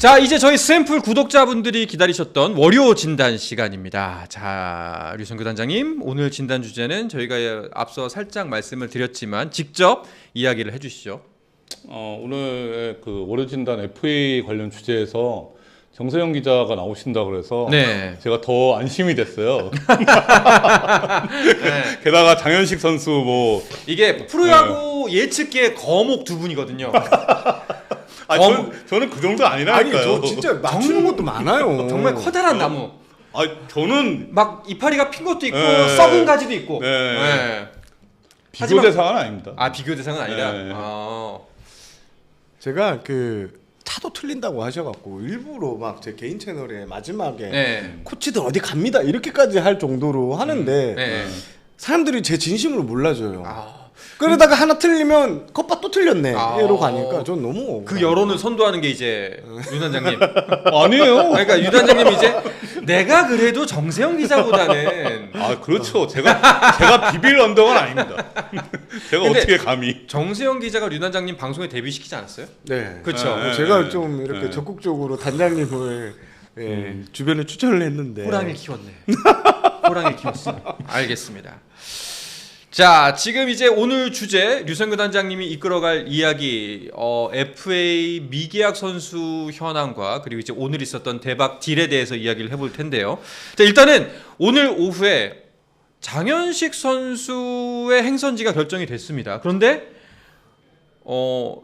자, 이제 저희 샘플 구독자분들이 기다리셨던 월요 진단 시간입니다. 자, 류성규 단장님, 오늘 진단 주제는 저희가 앞서 살짝 말씀을 드렸지만 직접 이야기를 해주시죠. 오늘 그 월요 진단 FA 관련 주제에서 정세영 기자가 나오신다 그래서 네. 제가 더 안심이 됐어요. 네. 게다가 장현식 선수 뭐 이게 프로야구 예측계 거목 두 분이거든요. 저는 그 정도 아니라니까요. 아니, 저 진짜 맞추는 것도 많아요. 정말 커다란 나무. 저는 막 이파리가 핀 것도 있고 썩은 가지도 있고. 네. 비교 하지만, 대상은 아닙니다. 비교 대상은 아니다. 네. 제가 그 차도 틀린다고 하셔갖고 일부러 막 제 개인 채널에 마지막에 코치들 어디 갑니다 이렇게까지 할 정도로 하는데 사람들이 제 진심으로 몰라줘요. 그러다가 하나 틀리면 컵바 또 틀렸네 이러고 가니까 전 너무 그 여론을 선도하는 게 이제 유 단장님. 아니에요. 그러니까 유 단장님 이제 내가 그래도 정세영 기자보다는 그렇죠. 제가 비빌 언덕은 아닙니다. 제가 어떻게 감히. 정세영 기자가 류 단장님 방송에 데뷔시키지 않았어요? 네. 그렇죠. 제가 좀 이렇게 적극적으로 단장님을 주변에 추천을 했는데 호랑이를 키웠네. 호랑이를 키웠어. 알겠습니다. 자, 지금 이제 오늘 주제 류성규 단장님이 이끌어갈 이야기 FA 미계약 선수 현황과 그리고 이제 오늘 있었던 대박 딜에 대해서 이야기를 해볼 텐데요. 자, 일단은 오늘 오후에 장현식 선수의 행선지가 결정이 됐습니다. 그런데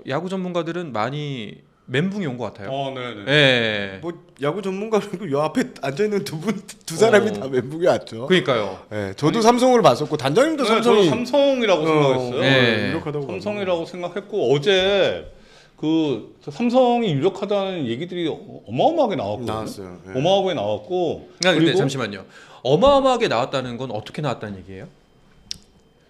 야구 전문가들은 많이 멘붕이 온 것 같아요. 네네. 네. 뭐 야구 전문가는 요 앞에 앉아 있는 두 사람이 다 멘붕이 왔죠. 그러니까요. 네, 저도 삼성을 봤었고 단장님도 저는 삼성이라고 생각했어요. 유력하다고. 삼성이라고 생각했고 어제 그 삼성이 유력하다는 얘기들이 어마어마하게 나왔거든요. 나왔어요. 어마어마하게 나왔고. 근데 잠시만요. 어마어마하게 나왔다는 건 어떻게 나왔다는 얘기예요?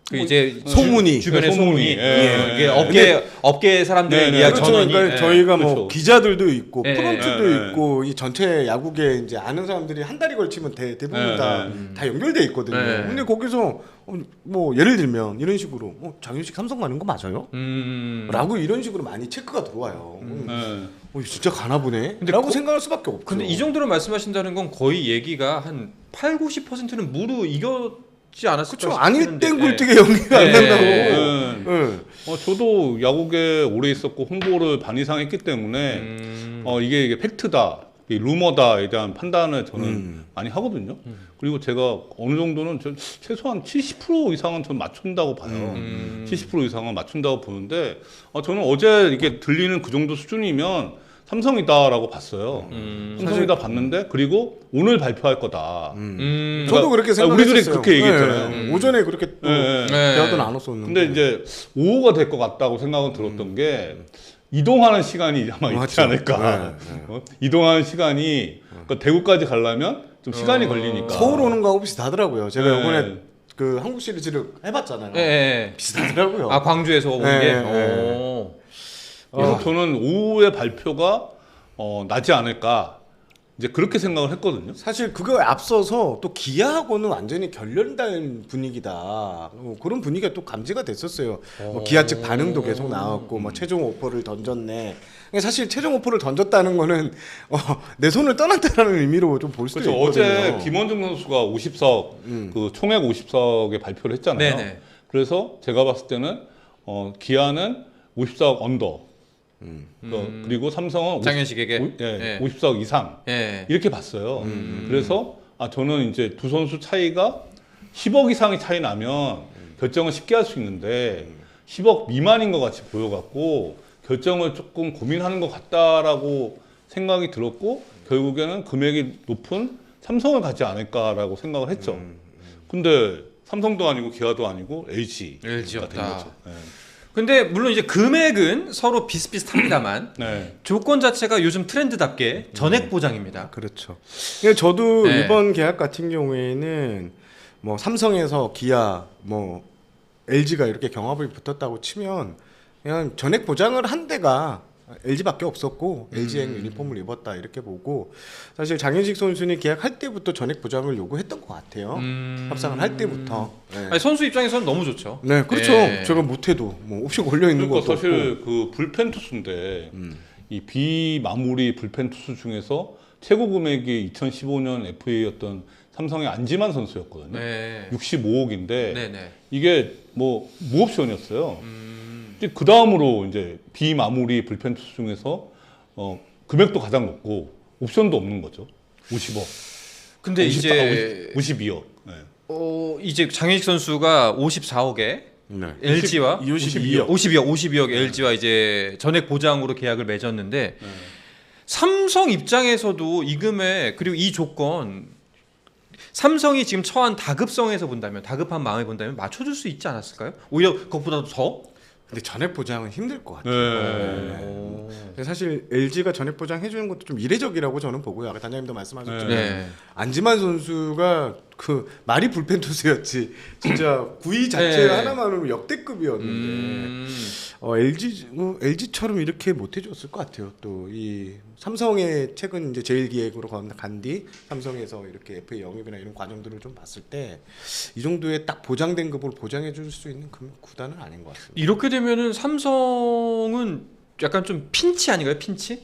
그 이제 소문이 주변의 소문이 이게 업계 사람들의 이야기 그렇죠. 전원이 그러니까 저희가 뭐 그렇죠. 기자들도 있고 프런트도 있고 이 전체 야구계 이제 아는 사람들이 한 달이 걸치면 대부분 다 연결돼 있거든요. 근데 거기서 뭐 예를 들면 이런 식으로 장현식 삼성 가는 거 맞아요? 라고 이런 식으로 많이 체크가 들어와요. 진짜 가나 보네? 라고 생각할 수밖에 없죠. 근데 이 정도로 말씀하신다는 건 거의 얘기가 한 80-90%는 무르 이겼지 않았을까 싶은데. 아닐 땐 굴뚝에 연기가 안 난다고. 저도 야구계 오래 있었고 홍보를 반 이상 했기 때문에 이게 팩트다, 루머다에 대한 판단을 저는 많이 하거든요. 그리고 제가 어느 정도는 최소한 70% 이상은 전 맞춘다고 봐요. 70% 이상은 맞춘다고 보는데 저는 어제 이게 들리는 그 정도 수준이면 삼성이다라고 봤어요. 삼성이다 봤는데 그리고 오늘 발표할 거다. 그러니까 저도 그렇게 생각했어요. 우리들이 그렇게 얘기했잖아요. 오전에 그렇게 또 대화도 나눴었는데. 근데 이제 오후가 될 것 같다고 생각은 들었던 게 이동하는 시간이 아마 있지 않을까. 이동하는 시간이 그러니까 대구까지 가려면 좀 시간이 걸리니까. 서울 오는 거하고 비슷하더라고요. 제가 이번에 그 한국 시리즈를 해봤잖아요. 비슷하더라고요. 광주에서 온 게. 그래서 저는 오후에 발표가 나지 않을까 이제 그렇게 생각을 했거든요. 사실 그거에 앞서서 또 기아하고는 완전히 결렬된 분위기다. 그런 분위기가 또 감지가 됐었어요. 뭐 기아 측 반응도 계속 나왔고 뭐 최종 오퍼를 던졌네. 사실 최종 오퍼를 던졌다는 거는 내 손을 떠났다는 의미로 좀 볼 수도 있거든요. 어제 김원중 선수가 50석 그 총액 50석에 발표를 했잖아요. 네네. 그래서 제가 봤을 때는 기아는 50석 언더. 그리고 삼성은 장현식에게 50석 이상 이렇게 봤어요. 그래서 저는 이제 두 선수 차이가 10억 이상의 차이 나면 결정을 쉽게 할 수 있는데 10억 미만인 것 같이 보여갖고 결정을 조금 고민하는 것 같다라고 생각이 들었고 결국에는 금액이 높은 삼성을 가지 않을까라고 생각을 했죠. 근데 삼성도 아니고 기아도 아니고 LG가 된 거죠. 근데 물론 이제 금액은 서로 비슷비슷합니다만 조건 자체가 요즘 트렌드답게 전액 보장입니다. 그렇죠. 저도 이번 계약 같은 경우에는 뭐 삼성에서 기아, 뭐 LG가 이렇게 경합을 붙었다고 치면 그냥 전액 보장을 한 데가 LG밖에 없었고 LG행 유니폼을 입었다 이렇게 보고 사실 장현식 선수는 계약할 때부터 전액 보장을 요구했던 것 같아요. 협상을 할 때부터. 아니, 선수 입장에서는 너무 좋죠. 네, 그렇죠. 제가 못해도 뭐 옵션 걸려 있는 것도 사실 없고. 그 불펜 투수인데 이 비마무리 불펜 투수 중에서 최고 금액이 2015년 FA였던 삼성의 안지만 선수였거든요. 네. 65억인데 네네. 이게 뭐 무옵션이었어요. 그 다음으로 이제 비마무리 불펜 투수 중에서 금액도 가장 높고 옵션도 없는 거죠. 50억. 근데 이제 52억. 네. 이제 장현식 선수가 54억에 네. LG와 52억. 52억 LG와 이제 전액 보장으로 계약을 맺었는데 삼성 입장에서도 이 금액 그리고 이 조건 삼성이 지금 처한 다급성에서 본다면 다급한 마음에 본다면 맞춰줄 수 있지 않았을까요? 오히려 그것보다도 더? 근데 전액 보장은 힘들 것 같아요. 네. 사실 LG가 전액 보장 해주는 것도 좀 이례적이라고 저는 보고요. 아까 단장님도 말씀하셨지만 네. 안지만 선수가 그 말이 불펜 투수였지 진짜 구위 자체 네. 하나만으로 역대급이었는데 LG처럼 이렇게 못 해줬을 것 같아요. 또 이 삼성의 최근 이제 제일 기획으로 간 뒤 삼성에서 이렇게 FA 영입이나 이런 과정들을 좀 봤을 때 이 정도의 딱 보장된 급을 보장해 줄 수 있는 구단은 아닌 것 같습니다. 이렇게 되면은 삼성은 약간 좀 핀치 아닌가요? 핀치?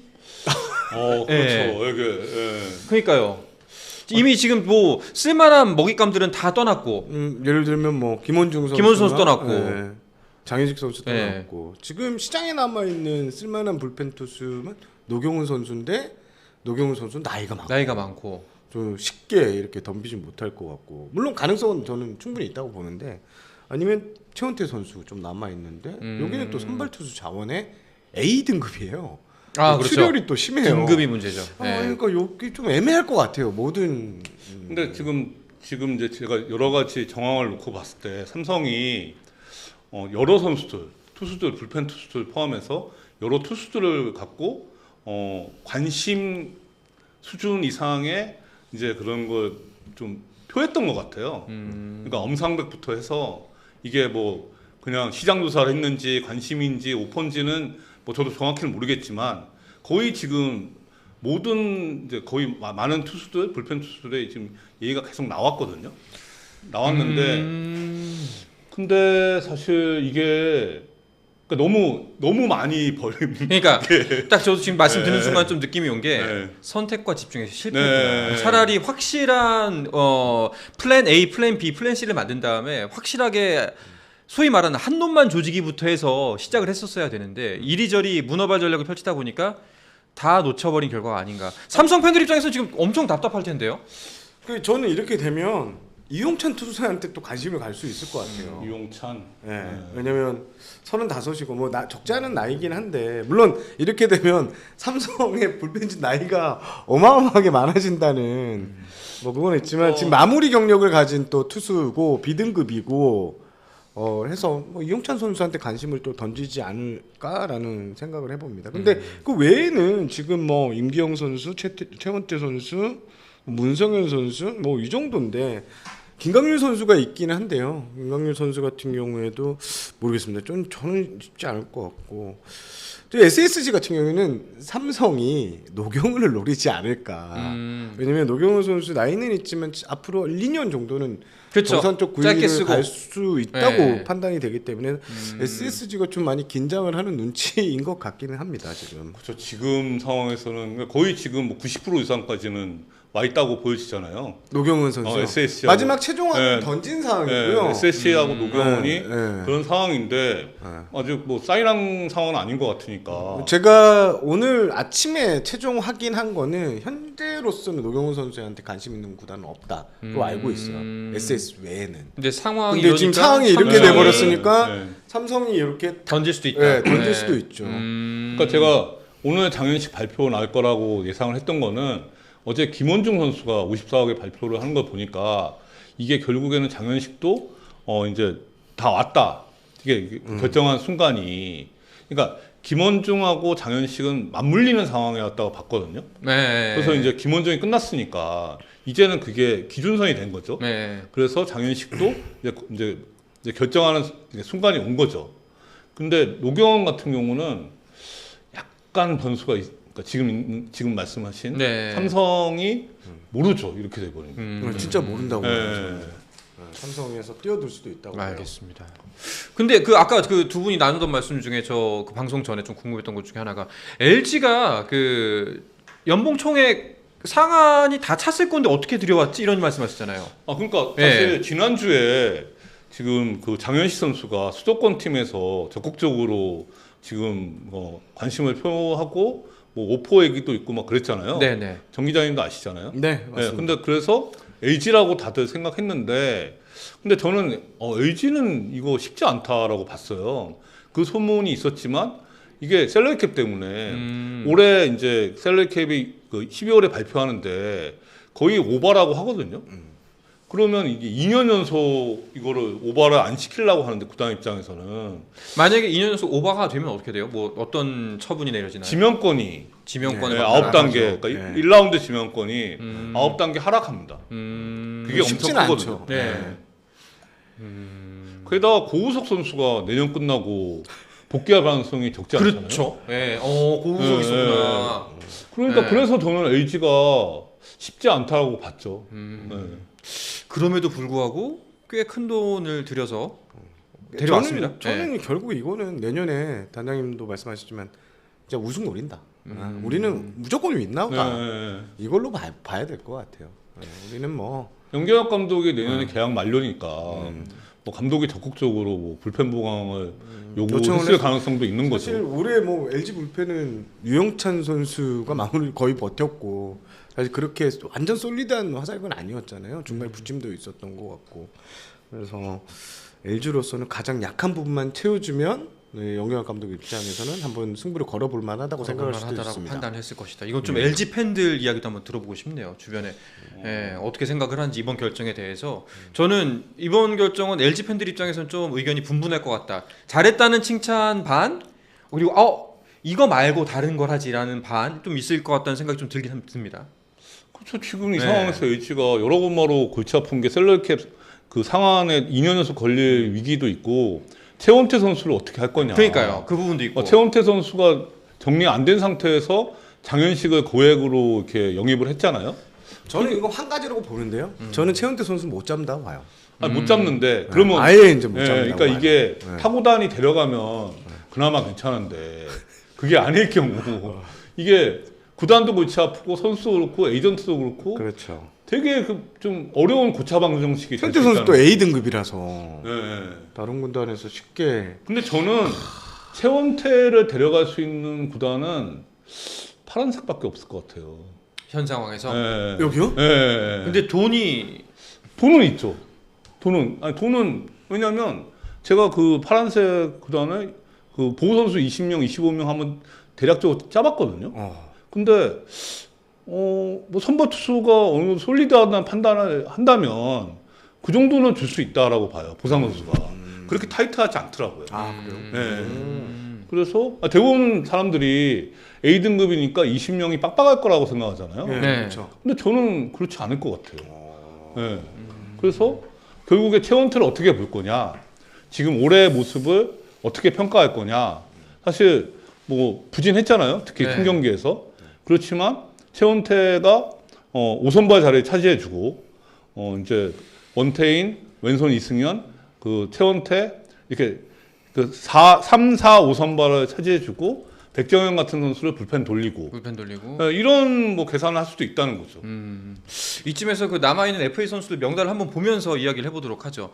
그렇죠. 네. 이게 그러니까요. 이미 지금 뭐 쓸만한 먹잇감들은 다 떠났고 예를 들면 뭐 김원중 선수 떠났고 장현식 선수 네. 떠났고 지금 시장에 남아 있는 쓸만한 불펜 투수는 노경훈 선수인데 노경훈 선수는 나이가 많고 좀 쉽게 이렇게 덤비지 못할 것 같고 물론 가능성은 저는 충분히 있다고 보는데 아니면 최원태 선수 좀 남아 있는데 여기는 또 선발 투수 자원의 A 등급이에요. 그렇죠. 출혈이 또 심해요. 등급이 문제죠. 그러니까 여기 좀 애매할 것 같아요. 모든. 근데 지금 이제 제가 여러 가지 정황을 놓고 봤을 때 삼성이 여러 선수들, 투수들, 불펜 투수들 포함해서 여러 투수들을 갖고 관심 수준 이상의 이제 그런 걸 좀 표했던 것 같아요. 그러니까 엄상백부터 해서 이게 뭐 그냥 시장 조사를 했는지 관심인지 오펀지는 뭐 저도 정확히는 모르겠지만 거의 지금 모든 이제 거의 많은 투수들 불펜 투수들의 지금 얘기가 계속 나왔거든요. 나왔는데 근데 사실 이게 그러니까 너무 많이 버리는. 그러니까 딱 저도 지금 말씀 듣는 순간 좀 느낌이 온 게 네. 선택과 집중에서 실패했구나. 네. 차라리 확실한 플랜 A, 플랜 B, 플랜 C를 만든 다음에 확실하게 소위 말하는 한 놈만 조지기부터 해서 시작을 했었어야 되는데 이리저리 문어발 전략을 펼치다 보니까 다 놓쳐버린 결과가 아닌가. 삼성 팬들 입장에서 지금 엄청 답답할 텐데요. 저는 이렇게 되면 이용찬 투수한테 또 관심을 갈 수 있을 것 같아요. 이용찬. 네. 왜냐면 35이고 뭐 적지 않은 나이긴 한데 물론 이렇게 되면 삼성의 불펜진 나이가 어마어마하게 많아진다는 뭐 그건 있지만 지금 마무리 경력을 가진 또 투수고 B등급이고 해서 뭐 이용찬 선수한테 관심을 또 던지지 않을까라는 생각을 해봅니다. 근데 그 외에는 지금 뭐 임기영 선수, 최원태 선수, 문성현 선수 뭐 이 정도인데 김강률 선수가 있기는 한데요. 김강률 선수 같은 경우에도 모르겠습니다. 저는 쉽지 않을 것 같고 또 SSG 같은 경우에는 삼성이 노경훈을 노리지 않을까. 왜냐면 노경훈 선수 나이는 있지만 앞으로 1, 2년 정도는 그렇죠. 정상 쪽 짧게 구위를 쓰고. 갈 수 있다고 네. 판단이 되기 때문에 SSG가 좀 많이 긴장을 하는 눈치인 것 같기는 합니다. 지금. 그렇죠. 지금 상황에서는 거의 지금 뭐 90% 이상까지는 와 있다고 보여지잖아요. 노경훈 선수. SSG 하고. 마지막 최종안을 네. 던진 상황이고요. 네, SSG하고 노경원이 네, 네. 그런 상황인데 아직 뭐 사인한 상황은 아닌 것 같으니까. 제가 오늘 아침에 최종 확인한 거는 현재로서는 노경훈 선수한테 관심 있는 구단은 없다로 알고 있어요. SS 외에는. 근데 상황이 근데 지금 이러니까 상황이 이렇게 삼성이 돼버렸으니까 네. 삼성이 이렇게 던질 수도 있다. 네, 던질 수도 있죠. 그러니까 제가 오늘 장현식 발표 나올 거라고 예상을 했던 거는 어제 김원중 선수가 54억의 발표를 하는 걸 보니까 이게 결국에는 장현식도 이제 다 왔다. 이게 결정한 순간이 그러니까 김원중하고 장현식은 맞물리는 상황이었다고 봤거든요. 네. 그래서 이제 김원중이 끝났으니까 이제는 그게 기준선이 된 거죠. 네. 그래서 장현식도 이제 결정하는 순간이 온 거죠. 근데 노경원 같은 경우는 약간 변수가 그러니까 지금 말씀하신 네. 삼성이 모르죠. 이렇게 돼버리면. 진짜 모른다고. 네. 삼성에서 뛰어들 수도 있다고. 알겠습니다. 근데 그 아까 그 두 분이 나누던 말씀 중에 저 그 방송 전에 좀 궁금했던 것 중에 하나가 LG가 그 연봉 총액 상한이 다 찼을 건데 어떻게 들여왔지 이런 말씀하셨잖아요. 아 그러니까 사실 지난주에 지금 그 장현식 선수가 수도권 팀에서 적극적으로 지금 관심을 표하고 뭐 오퍼 얘기도 있고 막 그랬잖아요. 네네. 정 기자님도 아시잖아요. 네, 맞습니다. 네, 근데 그래서 LG라고 다들 생각했는데, 근데 저는 LG는 이거 쉽지 않다라고 봤어요. 그 소문이 있었지만 이게 셀러리 캡 때문에 올해 이제 셀러리 캡이 그 12월에 발표하는데 거의 오버라고 하거든요. 그러면 이게 2년 연속 이거를 오버를 안 시키려고 하는데 구단 입장에서는 만약에 2년 연속 오버가 되면 어떻게 돼요? 뭐 어떤 처분이 내려지나요? 지명권이 지명권을 9단계, 그러니까 네. 1라운드 지명권이 9단계 하락합니다. 그게 엄청 쉽진 크거든요. 않죠. 네. 게다가 고우석 선수가 내년 끝나고 복귀할 가능성이 적지 않잖아요. 그렇죠. 네. 고우석 있었구나. 그러니까 네. 그래서 저는 LG가 쉽지 않다고 봤죠. 네. 그럼에도 불구하고 꽤 큰 돈을 들여서 데려왔습니다. 저는 결국 이거는 내년에 단장님도 말씀하셨지만 진짜 우승 노린다. 우리는 무조건 윈나우다. 네. 이걸로 봐야 될 것 같아요. 우리는 뭐 영경혁 감독이 내년에 계약 만료니까 뭐 감독이 적극적으로 뭐 불펜 보강을 요구했을 가능성도 있는 거죠. 사실 올해 뭐 LG 불펜은 유영찬 선수가 마무리 거의 버텼고 사실 그렇게 완전 솔리드한 화살은 아니었잖아요. 중간에 부침도 있었던 것 같고 그래서 LG로서는 가장 약한 부분만 채워주면 영경혁 감독 입장에서는 한번 승부를 걸어볼 만하다고 생각할 수도 있습니다. 판단했을 것이다. 이건 좀 LG 팬들 이야기도 한번 들어보고 싶네요. 주변에 어떻게 생각을 하는지 이번 결정에 대해서 저는 이번 결정은 LG 팬들 입장에서는 좀 의견이 분분할 것 같다. 잘했다는 칭찬 반 그리고 이거 말고 다른 걸 하지라는 반 좀 있을 것 같다는 생각이 좀 들긴 듭니다. 그렇죠. 지금 이 상황에서 LG가 여러 번마로 골치 아픈 게 셀러리 캡 그 상한에 2년 연속 걸릴 위기도 있고 최원태 선수를 어떻게 할 거냐. 그러니까요. 그 부분도 있고. 최원태 선수가 정리 안 된 상태에서 장현식을 고액으로 이렇게 영입을 했잖아요. 저는 이거 한 가지라고 보는데요. 저는 최은태 선수 못 잡는다고 봐요. 못 잡는데 그러면 아예 이제 못 잡는다고 그러니까 봐요. 이게 타구단이 데려가면 그나마 괜찮은데 그게 아닐 경우 이게 구단도 골치 아프고 선수도 그렇고 에이전트도 그렇고 그렇죠. 되게 좀 어려운 고차방 정식이 최은태 선수 또 A 등급이라서 네. 다른 구단에서 쉽게. 근데 저는 최원태를 데려갈 수 있는 구단은 파란색밖에 없을 것 같아요. 현 상황에서. 네. 여기요? 네. 근데 돈은 있죠. 돈은 왜냐면 제가 그 파란색 구단에 그 보호 선수 20명, 25명 한번 대략적으로 짜봤거든요. 근데 뭐 선발 투수가 어느 정도 솔리드하다는 판단을 한다면 그 정도는 줄 수 있다라고 봐요. 보상 선수가 그렇게 타이트하지 않더라고요. 그래요? 네. 그래서 대부분 사람들이 A 등급이니까 20명이 빡빡할 거라고 생각하잖아요. 네. 그렇죠. 근데 저는 그렇지 않을 것 같아요. 네. 그래서 결국에 최원태를 어떻게 볼 거냐, 지금 올해의 모습을 어떻게 평가할 거냐. 사실 뭐 부진했잖아요. 특히 큰 경기에서. 그렇지만 최원태가 5선발 자리를 차지해주고 이제 원태인, 왼손 이승현, 그 최원태 이렇게 그 3, 4, 5선발을 차지해주고 백정현 같은 선수를 불펜 돌리고 이런 뭐 계산을 할 수도 있다는 거죠. 이쯤에서 그 남아있는 FA 선수들 명단을 한번 보면서 이야기를 해보도록 하죠.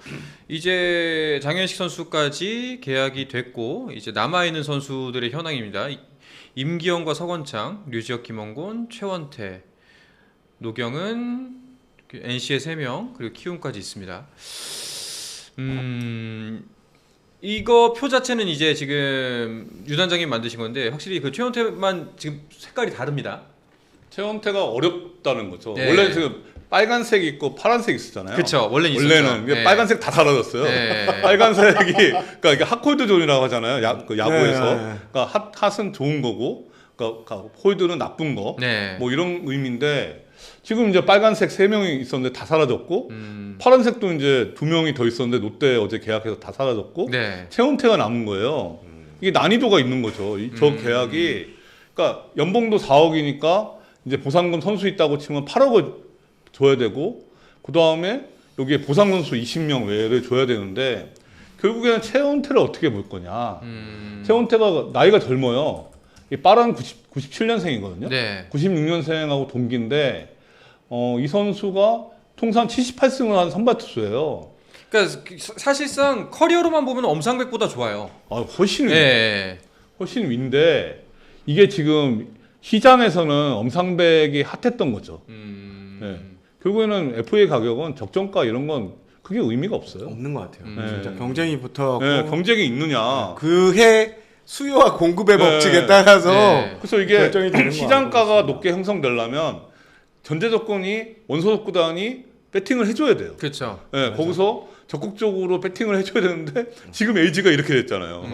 이제 장현식 선수까지 계약이 됐고 이제 남아있는 선수들의 현황입니다. 임기영과 서건창, 류지혁, 김원곤, 최원태, 노경은 NC의 3명 그리고 키움까지 있습니다. 이거 표 자체는 이제 지금 유 단장님 만드신 건데 확실히 그 최원태만 지금 색깔이 다릅니다. 최원태가 어렵다는 거죠. 네. 원래 지금 빨간색 있고 파란색 있었잖아요. 그렇죠. 원래는 네. 빨간색 다 사라졌어요. 네. 빨간색이 그러니까 이게 핫콜드 존이라고 하잖아요. 야구에서. 네. 그러니까 핫은 좋은 거고, 그러니까 홀드는 나쁜 거. 네. 뭐 이런 의미인데 지금 이제 빨간색 3명이 있었는데 다 사라졌고, 파란색도 이제 2명이 더 있었는데 롯데 어제 계약해서 다 사라졌고, 네. 최원태가 남은 거예요. 이게 난이도가 있는 거죠. 저 계약이 그러니까 연봉도 4억이니까 이제 보상금 선수 있다고 치면 8억을 줘야 되고, 그 다음에 여기에 보상 선수 20명 외를 줘야 되는데 결국에는 최원태를 어떻게 볼 거냐. 최원태가 나이가 젊어요. 빠른 97년생이거든요. 네. 96년생하고 동기인데 이 선수가 통산 78승을 한 선발 투수예요. 그러니까 사실상 커리어로만 보면 엄상백보다 좋아요. 아, 훨씬 네. 훨씬 윈데 이게 지금 시장에서는 엄상백이 핫했던 거죠. 네. 결국에는 FA 가격은 적정가 이런 건 크게 의미가 없어요. 없는 것 같아요. 네. 진짜 경쟁이 붙어갖고 네, 경쟁이 있느냐. 그해 수요와 공급의 네. 법칙에 따라서 네. 그래서 이게 결정이 되는 것 시장가가 같습니다. 높게 형성되려면 전제 조건이 원소속 구단이 배팅을 해줘야 돼요. 그렇죠. 네, 거기서 적극적으로 배팅을 해줘야 되는데 지금 LG가 이렇게 됐잖아요.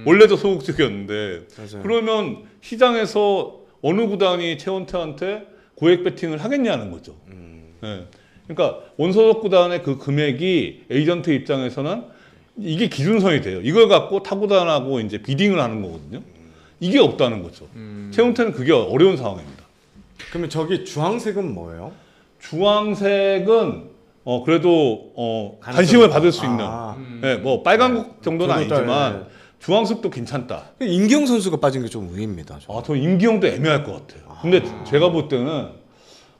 원래도 소극적이었는데 맞아요. 그러면 시장에서 어느 구단이 최원태한테 고액 배팅을 하겠냐는 거죠. 네. 그러니까 원소속 구단의 그 금액이 에이전트 입장에서는 이게 기준선이 돼요. 이걸 갖고 타구단하고 이제 비딩을 하는 거거든요. 이게 없다는 거죠. 최원태는 그게 어려운 상황입니다. 그러면 저기 주황색은 뭐예요? 주황색은 그래도 관심을 받을 수 있는 네, 뭐 빨간국 정도는 저도 아니지만 네. 주황색도 괜찮다. 임기영 선수가 빠진 게 좀 의외입니다. 저는. 저 임기영도 애매할 것 같아요. 근데 제가 볼 때는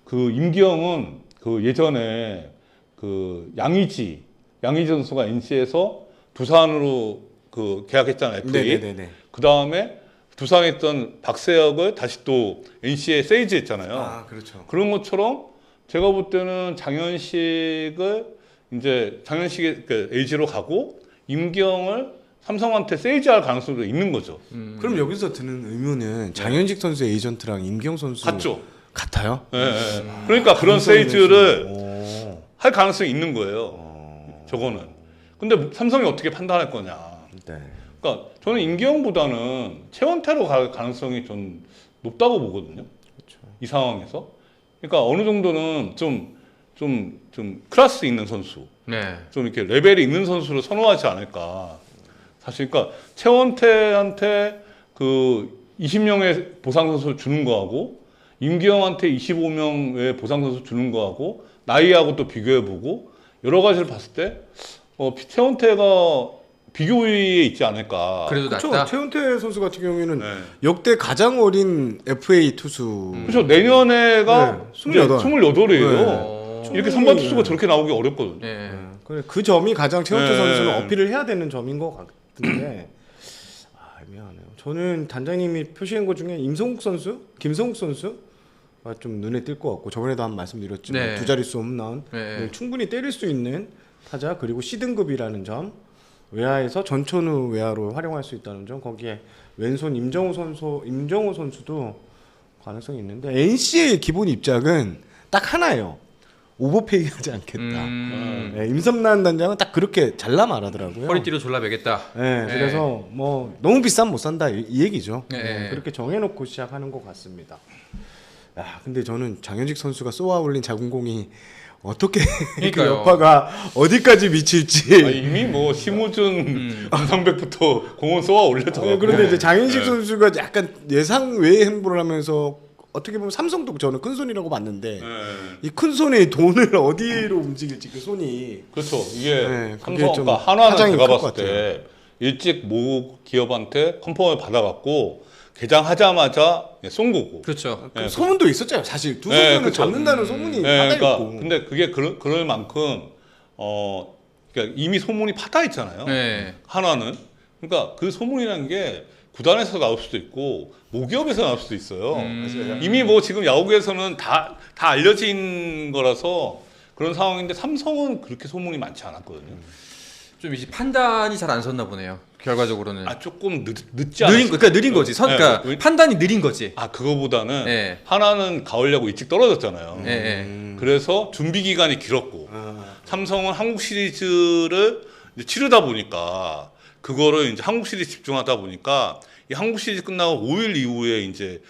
그 임기영은 그 예전에 그 양의지 선수가 NC에서 두산으로 그 계약했잖아요. FA. 네네네. 그 다음에 두산에 있던 박세혁을 다시 또 NC에 세이즈했잖아요. 아 그렇죠. 그런 것처럼 제가 볼 때는 장현식을 이제 장현식이 그 LG로 가고 임기영을 삼성한테 세이즈할 가능성도 있는 거죠. 그럼 여기서 드는 의문은 장현식 선수의 에이전트랑 임기영 선수 같죠. 같아요? 예, 예. 그러니까 그런 세이즈를 할 가능성이 있는 거예요. 저거는. 근데 삼성이 어떻게 판단할 거냐. 네. 그러니까 저는 임기영보다는 최원태로 갈 가능성이 좀 높다고 보거든요. 그렇죠. 이 상황에서. 그러니까 어느 정도는 좀 클래스 있는 선수, 네. 좀 이렇게 레벨이 있는 선수를 선호하지 않을까. 사실 그러니까 최원태한테 그 20명의 보상 선수를 주는 거하고 임기영한테 25명의 보상 선수 주는 거하고 나이하고 또 비교해 보고 여러 가지를 봤을 때 최원태가 비교 위에 있지 않을까. 그래도 그렇죠. 낫다. 최은태 선수 같은 경우에는 네. 역대 가장 어린 FA 투수. 그렇죠. 내년에가 네, 28. 28이에요. 이렇게 선발 투수가 저렇게 나오기 어렵거든요. 네. 그래, 그 점이 가장 최은태 네. 선수는 어필을 해야 되는 점인 것 같은데 애매하네요. 저는 단장님이 표시한 것 중에 임성욱 선수, 김성욱 선수가 좀 눈에 띌 것 같고 저번에도 한 말씀드렸지만 네. 두 자릿수 홈런 네. 충분히 때릴 수 있는 타자 그리고 C등급이라는 점 외야에서 전천후 외야로 활용할 수 있다는 점 거기에 왼손 임정호 선수도 가능성이 있는데 NC의 기본 입장은 딱 하나예요. 오버페이 하지 않겠다. 네, 임선란 단장은 딱 그렇게 잘라 말하더라고요. 허리띠로 졸라 매겠다. 네, 그래서 뭐 너무 비싸면 못 산다 이 얘기죠. 네. 그렇게 정해놓고 시작하는 것 같습니다. 야, 근데 저는 장현직 선수가 쏘아 올린 작은 공이 어떻게 그 그러니까요. 여파가 어디까지 미칠지. 이미 뭐 심우준, 안상백부터 공은 쏘아 올렸잖아요. 그런데 이제 장현식 선수가 약간 예상 외의 행보를 하면서 어떻게 보면 삼성도 저는 큰 손이라고 봤는데 이 큰 손에 돈을 어디로 움직일지 그 손이 그렇죠. 이게 네, 그게 삼성, 좀 그러니까 한화는 파장이 제가 클것 봤을 때 일찍 모 기업한테 컨펌을 받아갖고 개장하자마자 쏜 거고. 그렇죠. 그 소문도 있었잖아요. 사실 두 네, 선수는 그렇죠. 잡는다는 소문이 네, 하나 그러니까 있고. 근데 그게 그럴 만큼 그러니까 이미 소문이 파다 있잖아요. 네. 한화는 그러니까 그 소문이라는 게 구단에서 나올 수도 있고 모기업에서 나올 수도 있어요. 이미 뭐 지금 야구에서는 다 알려진 거라서 그런 상황인데 삼성은 그렇게 소문이 많지 않았거든요. 좀 이제 판단이 잘 안 섰나 보네요. 결과적으로는. 조금 늦지 않았어요. 그러니까 느린 거지. 그러니까 네. 판단이 느린 거지. 그거보다는 네. 하나는 가을 야구 일찍 떨어졌잖아요. 네. 그래서 준비 기간이 길었고 삼성은 한국 시리즈를 이제 치르다 보니까 그거를 이제 한국 시리즈 집중하다 보니까 이 한국 시리즈 끝나고 5일 이후에 이제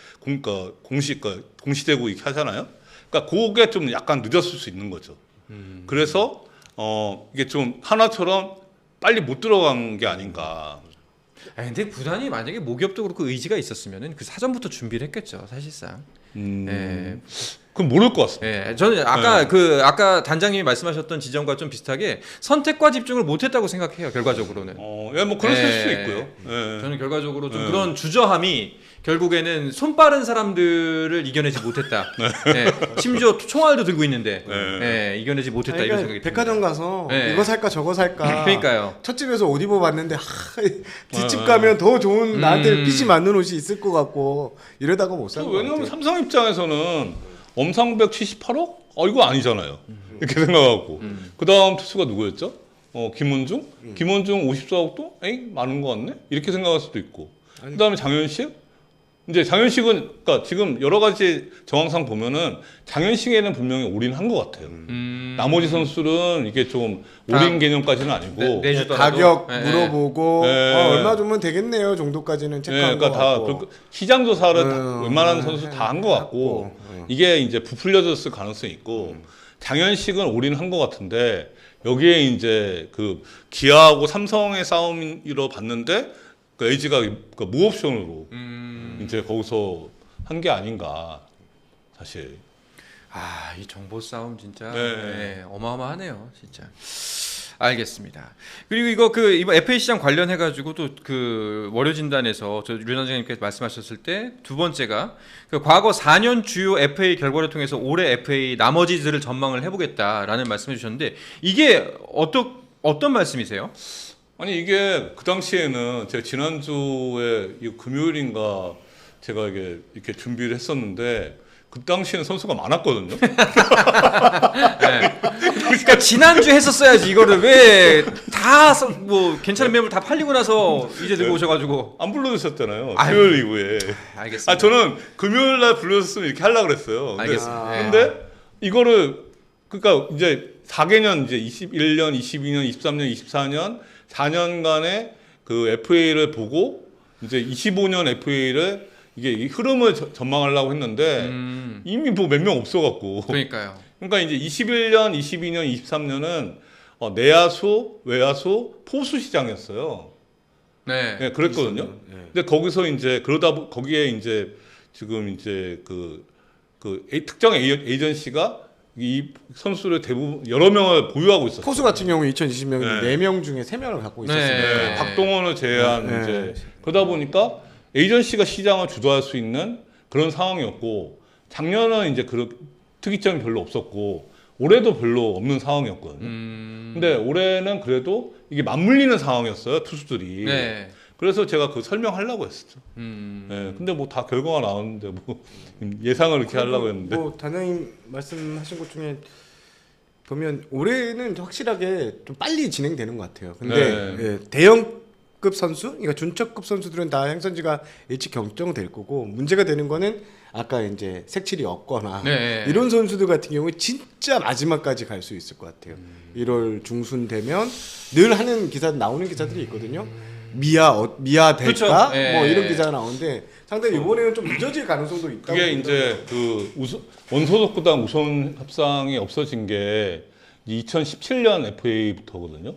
공시되고 이렇게 하잖아요. 그러니까 그게 좀 약간 늦었을 수 있는 거죠. 그래서 이게 좀 하나처럼 빨리 못 들어간 게 아닌가. 근데 구단이 만약에 모기업도 그렇고 의지가 있었으면은 그 사전부터 준비를 했겠죠, 사실상. 예. 그럼 모를 것 같습니다. 예, 저는 아까 아까 단장님이 말씀하셨던 지점과 좀 비슷하게 선택과 집중을 못했다고 생각해요, 결과적으로는. 뭐 그럴 수도 있고요. 예. 저는 결과적으로 좀 그런 주저함이 결국에는 손 빠른 사람들을 이겨내지 못했다. 예, 심지어 총알도 들고 있는데 이겨내지 못했다 이런 생각이 듭니다. 백화점 가서 이거 살까 저거 살까. 그러니까요. 첫 집에서 옷 입어봤는데 뒷집 가면 더 좋은 나한테 핏이 맞는 옷이 있을 것 같고 이러다가 못 산 거 같아요. 왜냐면 삼성 입장에서는 엄상백 78억? 이거 아니잖아요. 이렇게 생각하고. 그 다음 투수가 누구였죠? 김원중? 김원중 54억도? 에이, 많은 거 같네? 이렇게 생각할 수도 있고. 그 다음에 장현식? 이제 장현식은, 그러니까 지금 여러 가지 정황상 보면은 장현식에는 분명히 올인한 것 같아요. 나머지 선수들은 이게 좀 올인 개념까지는 아니고. 가격 물어보고 얼마 주면 되겠네요 정도까지는 체크한 것 그러니까 같고. 다 시장 조사를 웬만한 선수 다 한 것 같고. 이게 이제 부풀려졌을 가능성이 있고. 장현식은 올인한 것 같은데 여기에 이제 그 기아하고 삼성의 싸움으로 봤는데 그 LG가 그 무옵션으로 이제 거기서 한 게 아닌가 사실. 이 정보 싸움 진짜 어마어마하네요, 진짜. 알겠습니다. 그리고 이거 이번 FA 시장 관련해 가지고 또 그 월요 진단에서 류 단장님께서 말씀하셨을 때 두 번째가 그 과거 4년 주요 FA 결과를 통해서 올해 FA 나머지들을 전망을 해보겠다라는 말씀해 주셨는데 이게 어떤 말씀이세요? 아니 이게 그 당시에는 제가 지난주에 이 금요일인가 제가 이렇게 준비를 했었는데 그 당시에는 선수가 많았거든요. 그러니까 지난주 했었어야지 이거를 왜 다 뭐 괜찮은 매물 다 팔리고 나서 이제 들고 오셔가지고 안 불러주셨잖아요. 금요일 이후에. 알겠습니다. 저는 금요일 날 불러줬으면 이렇게 하려고 그랬어요. 알겠습니다. 근데 이거를 그러니까 이제 4개년 이제 21년, 22년, 23년, 24년 4년간의 그 FA를 보고 이제 25년 FA를 이게 이 흐름을 전망하려고 했는데 이미 뭐 몇 명 없어갖고. 그러니까요. 그러니까 이제 21년, 22년, 23년은 내야수, 외야수, 포수 시장이었어요. 네, 그랬거든요. 근데 거기서 이제 그러다 거기에 이제 지금 이제 그 특정 에이전시가 이 선수를 대부분 여러 명을 보유하고 있었어요. 포수 같은 경우 2020년 4명 중에 3명을 갖고 있었습니다. 박동원을 제외한 이제 그러다 보니까 에이전시가 시장을 주도할 수 있는 그런 상황이었고 작년은 이제 특이점이 별로 없었고 올해도 별로 없는 상황이었거든요. 근데 올해는 그래도 이게 맞물리는 상황이었어요, 투수들이. 그래서 제가 설명하려고 했었죠. 근데 뭐 다 결과가 나왔는데 뭐 예상을 이렇게 하려고 했는데. 뭐 단장님 말씀하신 것 중에 보면 올해는 확실하게 좀 빨리 진행되는 것 같아요. 근데 대형급 선수, 그러니까 준척급 선수들은 다 행선지가 일찍 결정될 거고 문제가 되는 거는 아까 이제 색칠이 없거나 이런 선수들 같은 경우에 진짜 마지막까지 갈 수 있을 것 같아요. 1월 중순 되면 늘 하는 나오는 기사들이 있거든요. 미아 될까? 그렇죠. 뭐 이런 기사가 나오는데 상당히 이번에는 좀 늦어질 가능성도 있다고. 그게 이제 원소속 구단 우선 협상이 없어진 게 2017년 FA부터거든요.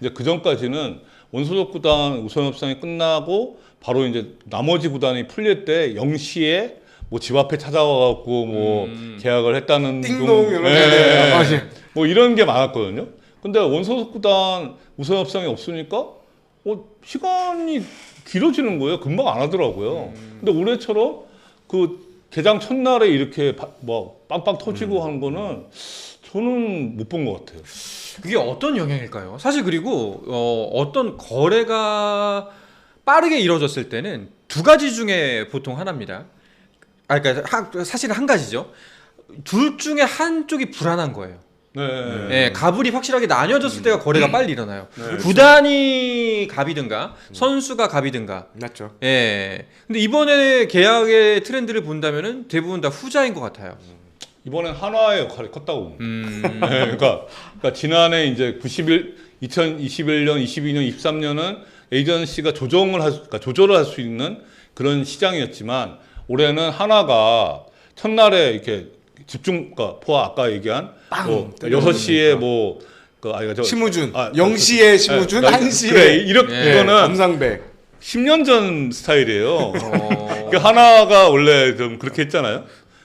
이제 그 전까지는 원소속 구단 우선 협상이 끝나고 바로 이제 나머지 구단이 풀릴 때 0시에 뭐 집 앞에 찾아와갖고 뭐 계약을 했다는 띵동 이런 뭐 이런 게 많았거든요. 근데 원소속 구단 우선 협상이 없으니까 시간이 길어지는 거예요. 금방 안 하더라고요. 근데 올해처럼 그 개장 첫날에 이렇게 뭐 빵빵 터지고 하는 거는 저는 못 본 것 같아요. 그게 어떤 영향일까요? 사실 그리고 어떤 거래가 빠르게 이루어졌을 때는 두 가지 중에 보통 하나입니다. 그러니까 사실 한 가지죠. 둘 중에 한쪽이 불안한 거예요. 가불이 확실하게 나뉘어졌을 때가 거래가 빨리 일어나요. 구단이 갑이든가 선수가 갑이든가. 맞죠. 근데 이번에 계약의 트렌드를 본다면은 대부분 다 후자인 것 같아요. 이번엔 한화의 역할이 컸다고 봅니다. 그러니까 지난해 이제 2021년, 22년, 23년은 에이전시가 조절을 할 수 있는 그런 시장이었지만 올해는 한화가 첫날에 이렇게 포화 아까 얘기한 뭐 6시에 심우준 0시에 심우준 1시에 이거는 엄상백 10년 전 스타일이에요. 그 하나가 원래 좀 그렇게 했잖아요.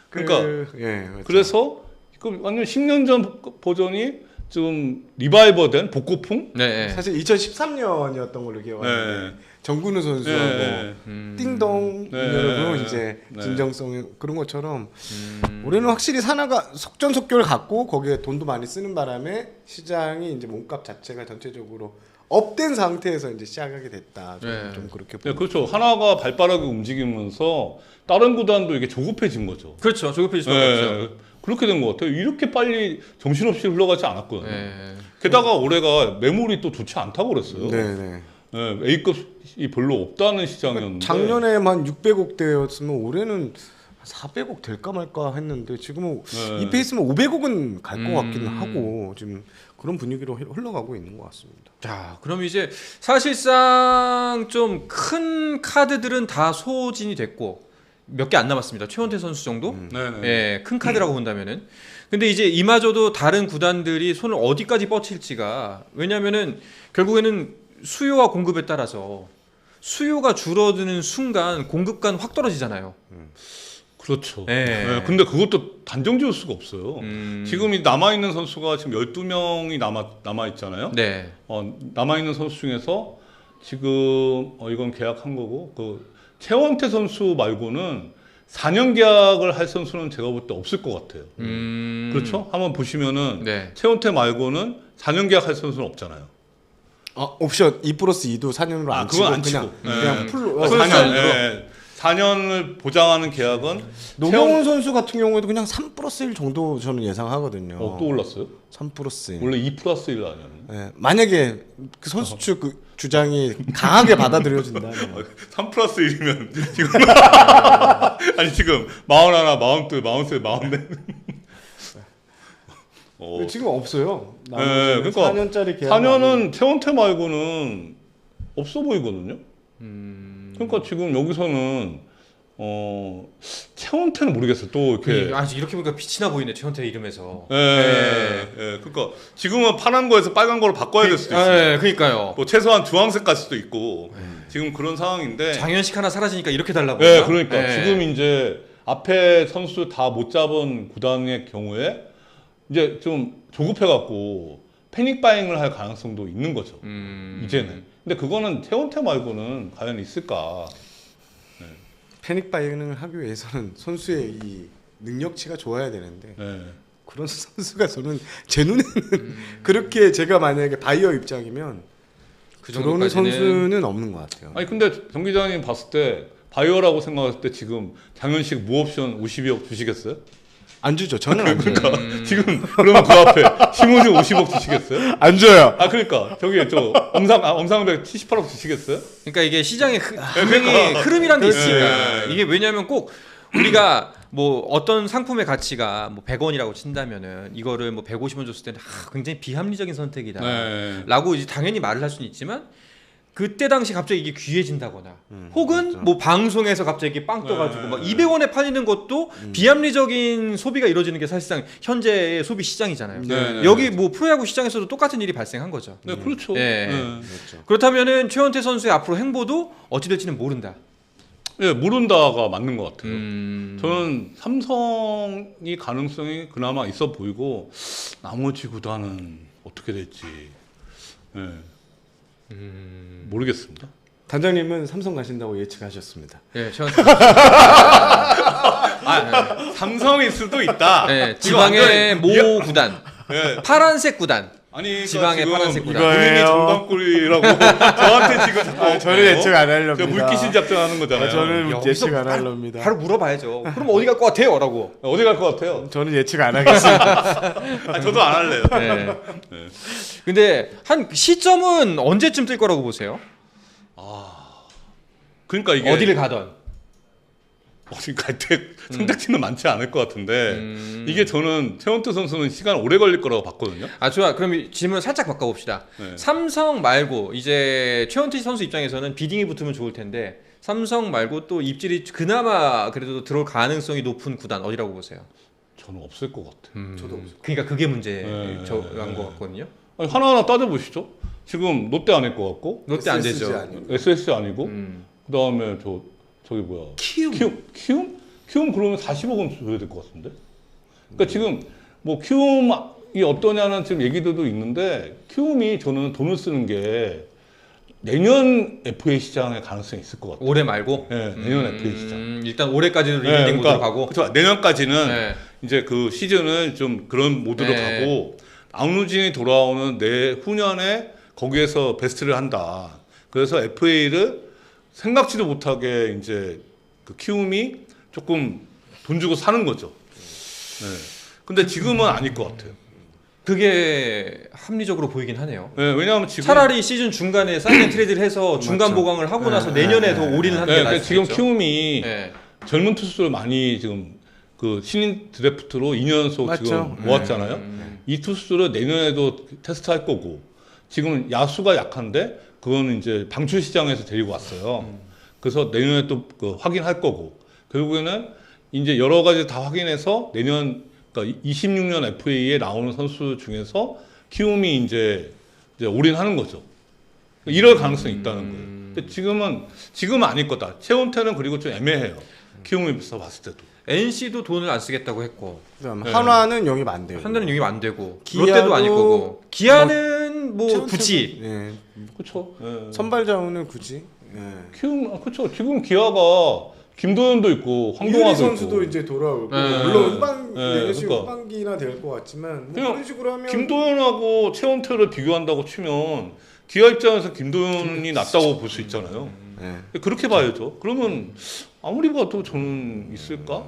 그러니까 예, 그렇죠. 그래서 그 완전 10년 전 버전이 좀 리바이버된 복고풍? 네. 사실 2013년이었던 걸로 기억하는데 네. 정근우 선수하고 네. 띵동 네. 이러고 이제 네. 진정성 그런 것처럼 올해는 확실히 산하가 속전속결을 갖고 거기에 돈도 많이 쓰는 바람에 시장이 이제 몸값 자체가 전체적으로 업된 상태에서 이제 시작하게 됐다. 좀 그렇게. 네, 그렇죠. 하나가 발빠르게 움직이면서 다른 구단도 이게 조급해진 거죠. 그렇죠. 조급해질 수밖에 없죠. 그렇게 된 것 같아요. 이렇게 빨리 정신없이 흘러가지 않았거든요. 네. 게다가 올해가 매물이 또 좋지 않다고 그랬어요. 네네. 네, A급이 별로 없다는 시장이었는데 작년에만 600억대였으면 올해는 400억 될까 말까 했는데 지금은 네. 이 페이스면 500억은 갈 것 같기는 하고 지금 그런 분위기로 흘러가고 있는 것 같습니다. 자, 그럼 이제 사실상 좀 큰 카드들은 다 소진이 됐고 몇 개 안 남았습니다. 최원태 선수 정도? 네네. 예, 큰 카드라고 본다면은. 근데 이제 이마저도 다른 구단들이 손을 어디까지 뻗칠지가, 왜냐면은 결국에는 수요와 공급에 따라서 수요가 줄어드는 순간 공급가는 확 떨어지잖아요. 그렇죠. 예. 네, 근데 그것도 단정 지을 수가 없어요. 지금 이 남아있는 선수가 지금 12명이 남아있잖아요. 네. 남아있는 선수 중에서 지금 이건 계약한 거고 그 최원태 선수 말고는 4년 계약을 할 선수는 제가 볼 때 없을 것 같아요. 그렇죠? 한번 보시면은 네. 최원태 말고는 4년 계약할 선수는 없잖아요. 옵션 2+2도 4년으로 안 치고 그건 안 그냥 치고. 그냥 네. 풀로 4년, 예. 4년을 보장하는 계약은 노경훈 선수 같은 경우에도 그냥 3+1 정도 저는 예상하거든요. 또 올랐어요? 3+1. 원래 2+1 아니었나? 예, 만약에 그 선수 측 그 주장이 강하게 받아들여진다면 3+1이면 지금 아니 지금 41, 42, 43, 44 지금 없어요. 네, 그러니까 4년짜리 계약 4년은 최원태 말고는 없어 보이거든요. 그러니까 지금 여기서는 최원태는 모르겠어요. 또 이렇게 이렇게 보니까 빛이 나 보이네. 최원태 이름에서. 예. 그러니까 지금은 파란 거에서 빨간 거로 바꿔야 될 수도 있어요. 예, 그러니까요. 뭐 최소한 주황색 갈 수도 있고 지금 그런 상황인데. 장현식 하나 사라지니까 이렇게 달라고. 네, 그러니까 예. 지금 이제 앞에 선수 다 못 잡은 구단의 경우에 이제 좀 조급해갖고 패닉 바잉을 할 가능성도 있는 거죠. 이제는. 근데 그거는 최원태 말고는 과연 있을까? 패닉 바이응을 하기 위해서는 선수의 이 능력치가 좋아야 되는데 네. 그런 선수가 저는 제 눈에는 그렇게 제가 만약에 바이어 입장이면 그 들어오는 정도까지는 선수는 없는 것 같아요. 아니 근데 정 기자님 봤을 때 바이어라고 생각했을 때 지금 장현식 무옵션 52억 주시겠어요? 안 주죠. 저는 안 줘요. 그러니까 지금 그러면 그 앞에 심우준 50억 주시겠어요? 안 줘요. 그러니까 저기 저 엄상백 78억 주시겠어요? 그러니까 이게 시장의 분명히 흐름이란 게 있으니까 이게 왜냐하면 꼭 우리가 뭐 어떤 상품의 가치가 뭐 100원이라고 친다면은 이거를 뭐 150원 줬을 때는 굉장히 비합리적인 선택이다라고 이제 당연히 말을 할 수는 있지만 그때 당시 갑자기 이게 귀해진다거나 혹은 맞죠. 뭐 방송에서 갑자기 빵 떠가지고 막 200원에 팔리는 것도 비합리적인 소비가 이루어지는 게 사실상 현재의 소비 시장이잖아요. 네. 여기 뭐 프로야구 시장에서도 똑같은 일이 발생한 거죠. 네, 그렇죠. 네. 그렇죠. 그렇다면은 최원태 선수의 앞으로 행보도 어찌 될지는 모른다. 예, 모른다가 맞는 것 같아요. 음. 저는 삼성이 가능성이 그나마 있어 보이고 나머지 구단은 어떻게 될지 모르겠습니다. 단장님은 삼성 가신다고 예측하셨습니다. 네, 최원태. 삼성일 수도 있다. 네, 지방의 모 구단, 예. 파란색 구단. 아니 지방의 그러니까 파란색 지금 구단. 본인이 정방꿀이라고 저한테 지금 자꾸 저는 예측 안 하려고. 제가 물귀신 작전하는 거잖아요. 저는 여기서 예측 안 하렵니다. 바로 물어봐야죠. 그럼 어디 갈 것 같아요? 라고. 어디 갈 것 같아요? 저는 예측 안 하겠습니다. 저도 안 할래요. 네. 근데 한 시점은 언제쯤 뜰 거라고 보세요? 그러니까 이게 어디를 가던. 어디 갈 때 선택지는 많지 않을 것 같은데 이게 저는 최원태 선수는 시간 오래 걸릴 거라고 봤거든요. 좋아. 그럼 질문을 살짝 바꿔봅시다. 네. 삼성 말고 이제 최원태 선수 입장에서는 비딩이 붙으면 좋을 텐데 삼성 말고 또 입질이 그나마 그래도 들어올 가능성이 높은 구단 어디라고 보세요? 저는 없을 것 같아요. 저도 없어요. 그러니까 그게 문제인 네. 것 같거든요. 아니, 하나하나 따져보시죠. 지금 롯데 아닐 것 같고 롯데 안 SSG 되죠. 아니고. SSG 아니고 그다음에 저기 뭐야 키움 그러면 40억은 줘야 될 것 같은데. 그러니까 지금 뭐 키움이 어떠냐는 지금 얘기들도 있는데 키움이 저는 돈을 쓰는 게 내년 FA 시장에 가능성이 있을 것 같아요. 올해 말고. 네, 내년 FA 시장. 일단 올해까지는 리빌딩 모드로 가고. 그렇죠. 내년까지는 네. 이제 그 시즌은 좀 그런 모드로 네. 가고 안우진이 돌아오는 내후년에 거기에서 베스트를 한다. 그래서 FA를 생각지도 못하게 이제 그 키움이 조금 돈 주고 사는 거죠. 네. 근데 지금은 아닐 것 같아요. 그게 합리적으로 보이긴 하네요. 네, 왜냐하면 지금 차라리 시즌 중간에 사인 트레이드를 해서 중간 맞죠. 보강을 하고 나서 내년에 더 올인을 하는 게 나을 수도 지금 있죠. 키움이 네. 젊은 투수를 많이 지금 그 신인 드래프트로 2년 연속 맞죠. 지금 모았잖아요. 이 투수를 내년에도 테스트할 거고 지금 야수가 약한데 그거는 이제 방출 시장에서 데리고 왔어요. 그래서 내년에 또 그 확인할 거고 결국에는 이제 여러 가지 다 확인해서 내년 그러니까 26년 FA에 나오는 선수 중에서 키움이 이제 올인하는 거죠. 이럴 가능성이 있다는 거예요. 근데 지금은 아닐 거다. 최원태는 그리고 좀 애매해요. 키움에서 봤을 때도. NC도 돈을 안 쓰겠다고 했고 그다음 네. 한화는 영입 안 돼요. 한화는 영입 안 되고 기아도 롯데도 아닐 거고 기아는 뭐 굳이 예. 그렇죠. 예. 선발 자원을 굳이. 예. 키움 그렇죠. 지금 기아가 김도현도 있고 이유리 황동화도 선수도 있고. 이제 돌아오고 네. 물론 후반 네, 내년 시즌 그러니까. 후반기나 될 것 같지만 뭐 그냥 그런 식으로 하면 김도현하고 최원태를 비교한다고 치면 기아 입장에서 김도현이 낫다고 볼 수 있잖아요. 예. 그렇게 봐야죠. 그러면 아무리 봐도 저는 있을까?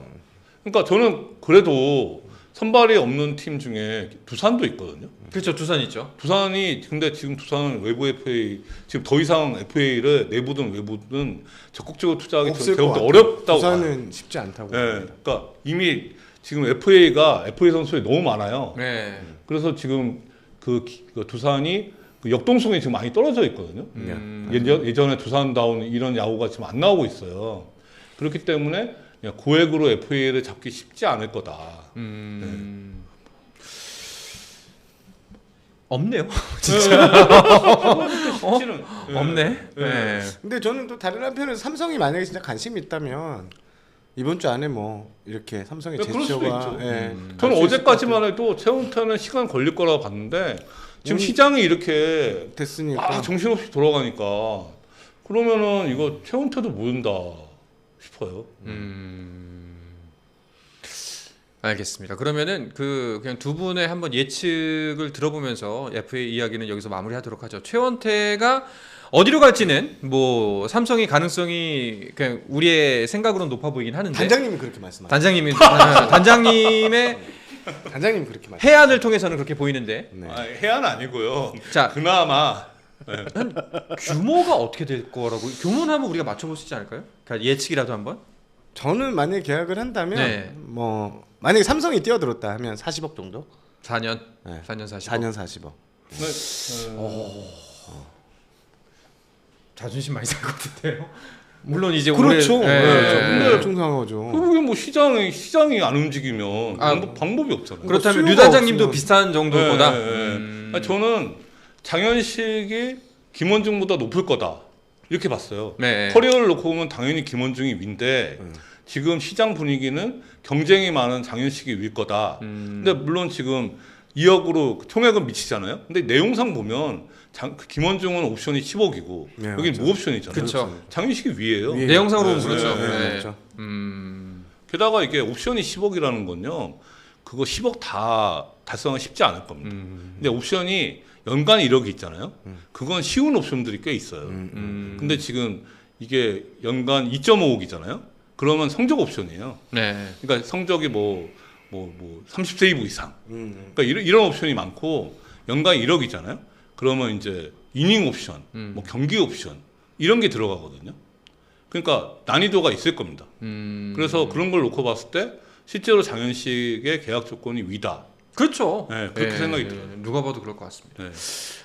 그러니까 저는 그래도 선발이 없는 팀 중에 두산도 있거든요. 그렇죠. 두산 있죠. 두산이 근데 지금 두산은 외부 FA 지금 더 이상 FA를 내부든 외부든 적극적으로 투자하기 없을 저는 것 같아요. 어렵다고 봐요. 부산은 쉽지 않다고. 네, 그러니까 이미 지금 FA 선수들이 너무 많아요. 네. 그래서 지금 그 두산이 그 역동성이 지금 많이 떨어져 있거든요. 예전에 두산다운 이런 야구가 지금 안 나오고 있어요. 그렇기 때문에 그냥 고액으로 FA를 잡기 쉽지 않을 거다. 없네요. 쉽지는 없네. 네. 근데 저는 또 다른 한편에서 삼성이 만약에 진짜 관심이 있다면 이번 주 안에 뭐 이렇게 삼성의 그럴 수도 제스처가 있죠. 예, 저는 갈수 있을 것 어제까지만 해도 최원태는 시간 걸릴 거라고 봤는데 지금 시장이 이렇게 됐으니까 정신없이 돌아가니까 그러면은 이거 최원태도 모른다 싶어요. 알겠습니다. 그러면은 그냥 두 분의 한번 예측을 들어보면서 FA 이야기는 여기서 마무리하도록 하죠. 최원태가 어디로 갈지는 뭐 삼성이 가능성이 그냥 우리의 생각으로는 높아 보이긴 하는데 단장님이 그렇게 말씀하세요. 단장님의 단장님 그렇게 말씀. 해안을 통해서는 그렇게 보이는데 네. 해안 아니고요. 자 그나마 규모가 어떻게 될 거라고 규모는 한번 우리가 맞춰볼 수 있지 않을까요? 그러니까 예측이라도 한번. 저는 만약에 계약을 한다면 네. 뭐 만약에 삼성이 뛰어들었다 하면 40억 정도? 4년, 네. 4년 40억. 4년 40억. 자존심 많이 살 것 같은데요. 물론 이제 그렇죠. 올해, 네. 엄청 상하죠. 그게 뭐 시장이 안 움직이면 방법이 없잖아요. 그렇다면 수요가 류 단장님도 없으면- 비슷한 정도일 거다. 아니, 저는 장현식이 김원중보다 높을 거다 이렇게 봤어요. 네. 커리어를 놓고 보면 당연히 김원중이 위인데 지금 시장 분위기는 경쟁이 많은 장현식이 위일 거다. 근데 물론 지금 2억으로 총액은 미치잖아요. 근데 내용상 보면 김원중은 옵션이 10억이고 네, 여기 맞죠. 무옵션이잖아요. 그렇죠. 장현식이 위에요. 위에. 내용상으로는 네, 그렇죠. 네, 네. 그렇죠. 게다가 이게 옵션이 10억이라는 건요. 그거 10억 다 달성은 쉽지 않을 겁니다. 근데 옵션이 연간 1억이 있잖아요. 그건 쉬운 옵션들이 꽤 있어요. 근데 지금 이게 연간 2.5억이잖아요. 그러면 성적 옵션이에요. 네. 그러니까 성적이 뭐 30세이브 이상. 그러니까 이런 옵션이 많고 연간 1억이잖아요. 그러면 이제 이닝 옵션, 뭐 경기 옵션 이런 게 들어가거든요. 그러니까 난이도가 있을 겁니다. 그래서 그런 걸 놓고 봤을 때 실제로 장현식의 계약 조건이 위다. 그렇죠. 네, 그렇게 생각이 들어요. 누가 봐도 그럴 것 같습니다. 네.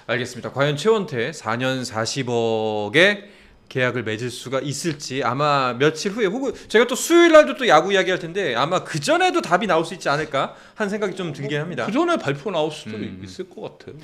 알겠습니다. 과연 최원태 4년 40억의 계약을 맺을 수가 있을지 아마 며칠 후에 혹은 제가 또 수요일 날도 또 야구 이야기할 텐데 아마 그 전에도 답이 나올 수 있지 않을까 하는 생각이 좀 들긴 합니다. 그 전에 발표 나올 수도 있을 것 같아요.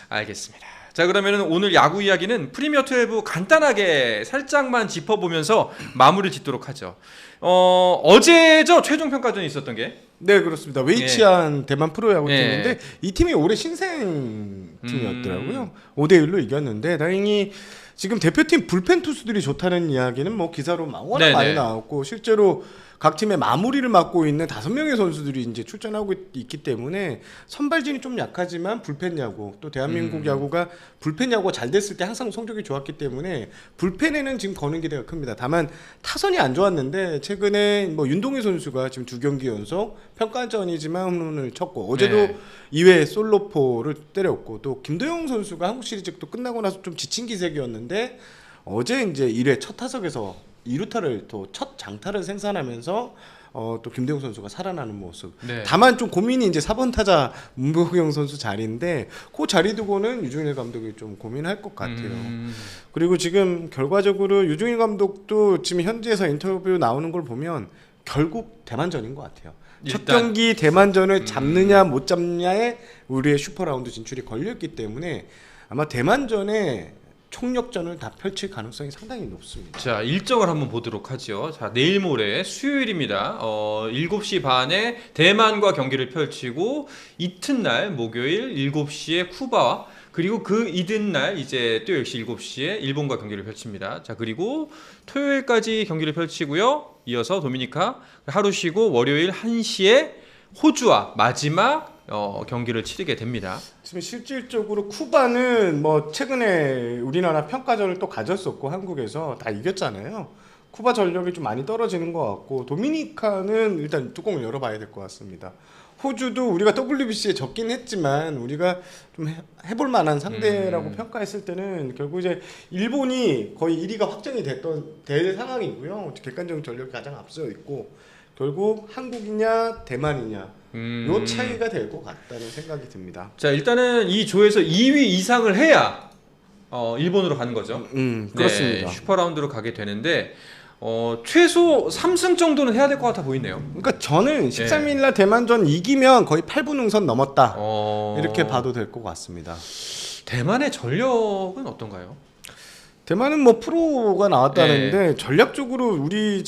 알겠습니다. 자, 그러면은 오늘 야구 이야기는 프리미어 12 간단하게 살짝만 짚어보면서 마무리를 짓도록 하죠. 어제죠, 최종 평가전이 있었던 게. 네, 그렇습니다. 웨이치안 대만 프로야구팀인데 이 팀이 올해 신생 팀이었더라고요. 5대1로 이겼는데 다행히 지금 대표팀 불펜 투수들이 좋다는 이야기는 뭐 기사로 워낙 많이 나왔고 실제로 각 팀의 마무리를 맡고 있는 5명의 선수들이 이제 출전하고 있기 때문에 선발진이 좀 약하지만 불펜 야구 또 대한민국 야구가 불펜 야구가 잘 됐을 때 항상 성적이 좋았기 때문에 불펜에는 지금 거는 기대가 큽니다. 다만 타선이 안 좋았는데 최근에 뭐 윤동희 선수가 지금 2경기 연속 평가전이지만 홈런을 쳤고 어제도 2회 솔로포를 때렸고 또 김도영 선수가 한국 시리즈도 끝나고 나서 좀 지친 기색이었는데 어제 이제 1회 첫 타석에서 2루타를 또 첫 장타를 생산하면서 또 김대웅 선수가 살아나는 모습. 다만 좀 고민이 이제 4번 타자 문보경 선수 자리인데 그 자리 두고는 유중일 감독이 좀 고민할 것 같아요. 그리고 지금 결과적으로 유중일 감독도 지금 현지에서 인터뷰 나오는 걸 보면 결국 대만전인 것 같아요. 첫 경기 대만전을 잡느냐 못 잡느냐에 우리의 슈퍼라운드 진출이 걸렸기 때문에 아마 대만전에 총력전을 다 펼칠 가능성이 상당히 높습니다. 자, 일정을 한번 보도록 하죠. 자, 내일 모레 수요일입니다. 7시 반에 대만과 경기를 펼치고 이튿날 목요일 7시에 쿠바와 그리고 그 이튿날 이제 또 역시 7시에 일본과 경기를 펼칩니다. 자, 그리고 토요일까지 경기를 펼치고요. 이어서 도미니카 하루 쉬고 월요일 1시에 호주와 마지막 경기를 치르게 됩니다. 지금 실질적으로 쿠바는 뭐 최근에 우리나라 평가전을 또 가졌었고 한국에서 다 이겼잖아요. 쿠바 전력이 좀 많이 떨어지는 것 같고 도미니카는 일단 뚜껑을 열어봐야 될 것 같습니다. 호주도 우리가 WBC에 졌긴 했지만 우리가 좀 해볼 만한 상대라고 평가했을 때는 결국 이제 일본이 거의 1위가 확정이 될 상황이고요. 객관적인 전력이 가장 앞서 있고 결국 한국이냐 대만이냐 요 차이가 될 것 같다는 생각이 듭니다. 자, 일단은 이 조에서 2위 이상을 해야 일본으로 가는 거죠. 그렇습니다. 네, 슈퍼라운드로 가게 되는데 최소 3승 정도는 해야 될 것 같아 보이네요. 그러니까 저는 13일날 대만전 이기면 거의 8분 응선 넘었다 이렇게 봐도 될 것 같습니다. 대만의 전력은 어떤가요? 대만은 뭐 프로가 나왔다는데 전략적으로 우리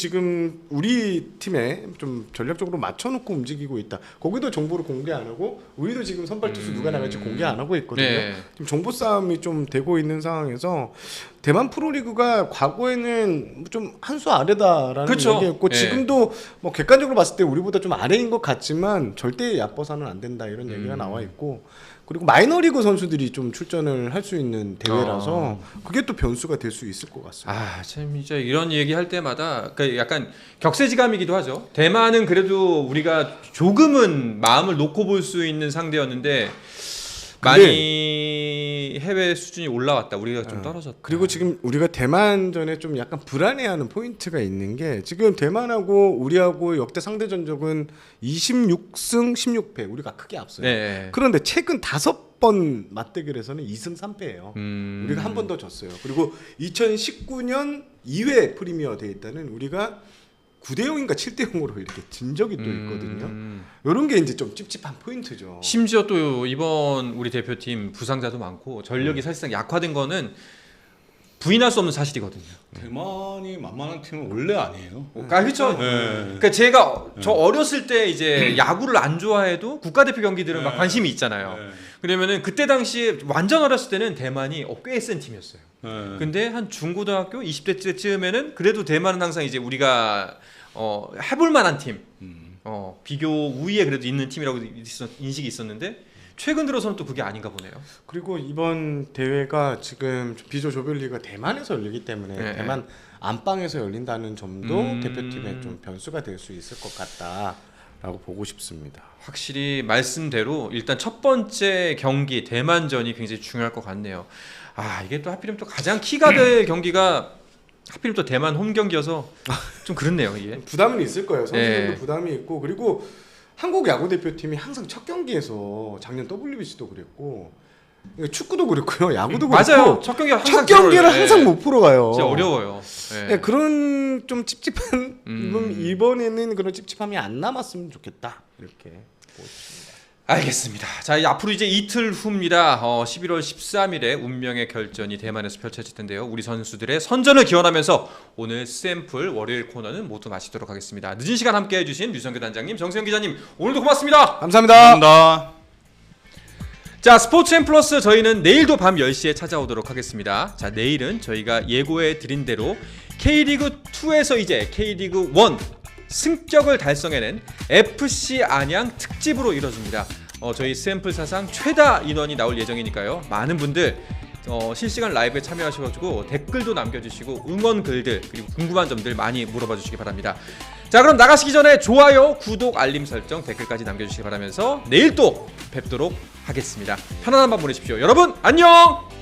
팀에 좀 전략적으로 맞춰놓고 움직이고 있다. 거기도 정보를 공개 안 하고 우리도 지금 선발 투수 누가 나갈지 공개 안 하고 있거든요. 지금 정보 싸움이 좀 되고 있는 상황에서 대만 프로리그가 과거에는 좀 한 수 아래다라는 얘기였고 지금도 뭐 객관적으로 봤을 때 우리보다 좀 아래인 것 같지만 절대 얕봐서는 안 된다 이런 얘기가 나와 있고 그리고 마이너리그 선수들이 좀 출전을 할 수 있는 대회라서 그게 또 변수가 될 수 있을 것 같습니다. 아, 참 이제 이런 얘기 할 때마다 그러니까 약간 격세지감이기도 하죠. 대만은 그래도 우리가 조금은 마음을 놓고 볼 수 있는 상대였는데 많이 해외 수준이 올라왔다. 우리가 좀 떨어졌다. 그리고 지금 우리가 대만전에 좀 약간 불안해하는 포인트가 있는 게 지금 대만하고 우리하고 역대 상대 전적은 26승 16패 우리가 크게 앞서요. 그런데 최근 5번 맞대결에서는 2승 3패예요. 우리가 한 번 더 졌어요. 그리고 2019년 2회 프리미어 돼 있다는 우리가 9대0인가 7대0으로 이렇게 진 적이 또 있거든요. 이런 게 이제 좀 찝찝한 포인트죠. 심지어 또 이번 우리 대표팀 부상자도 많고 전력이 사실상 약화된 거는 부인할 수 없는 사실이거든요. 대만이 만만한 팀은 원래 아니에요. 그렇죠. 그러니까 제가 저 어렸을 때 이제 야구를 안 좋아해도 국가대표 경기들은 막 관심이 있잖아요. 그러면은 그때 당시 완전 어렸을 때는 대만이 꽤 센 팀이었어요. 근데 한 중고등학교 20대쯤에는 그래도 대만은 항상 이제 우리가 해볼 만한 팀, 비교 우위에 그래도 있는 팀이라고 인식이 있었는데 최근 들어서는 또 그게 아닌가 보네요. 그리고 이번 대회가 지금 비조 조별리가 대만에서 열리기 때문에 대만 안방에서 열린다는 점도 대표팀의 좀 변수가 될 수 있을 것 같다라고 보고 싶습니다. 확실히 말씀대로 일단 첫 번째 경기 대만전이 굉장히 중요할 것 같네요. 아, 이게 또 하필이면 또 가장 키가 될 경기가 하필이면 또 대만 홈 경기여서 좀 그렇네요. 이게 부담은 있을 거예요. 선수들도 부담이 있고 그리고 한국 야구 대표팀이 항상 첫 경기에서 작년 WBC도 그랬고 축구도 그랬고요, 야구도 그렇고 맞아요. 첫 경기를 항상 못 풀어가요. 진짜 어려워요. 그런 좀 찝찝한 이번에는 그런 찝찝함이 안 남았으면 좋겠다 이렇게 보고 싶습니다. 알겠습니다. 자, 앞으로 이제 이틀 후입니다. 11월 13일에 운명의 결전이 대만에서 펼쳐질 텐데요. 우리 선수들의 선전을 기원하면서 오늘 샘플 월요일 코너는 모두 마치도록 하겠습니다. 늦은 시간 함께해 주신 류성규 단장님, 정세영 기자님 오늘도 고맙습니다. 감사합니다. 감사합니다. 자, 스포츠앤 플러스 저희는 내일도 밤 10시에 찾아오도록 하겠습니다. 자, 내일은 저희가 예고해 드린 대로 K리그2에서 이제 K리그1 승격을 달성해낸 FC 안양 특집으로 이뤄집니다. 저희 샘플 사상 최다 인원이 나올 예정이니까요. 많은 분들 실시간 라이브에 참여하셔가지고 댓글도 남겨주시고 응원 글들 그리고 궁금한 점들 많이 물어봐 주시기 바랍니다. 자, 그럼 나가시기 전에 좋아요, 구독, 알림 설정, 댓글까지 남겨주시기 바라면서 내일 또 뵙도록 하겠습니다. 편안한 밤 보내십시오. 여러분 안녕!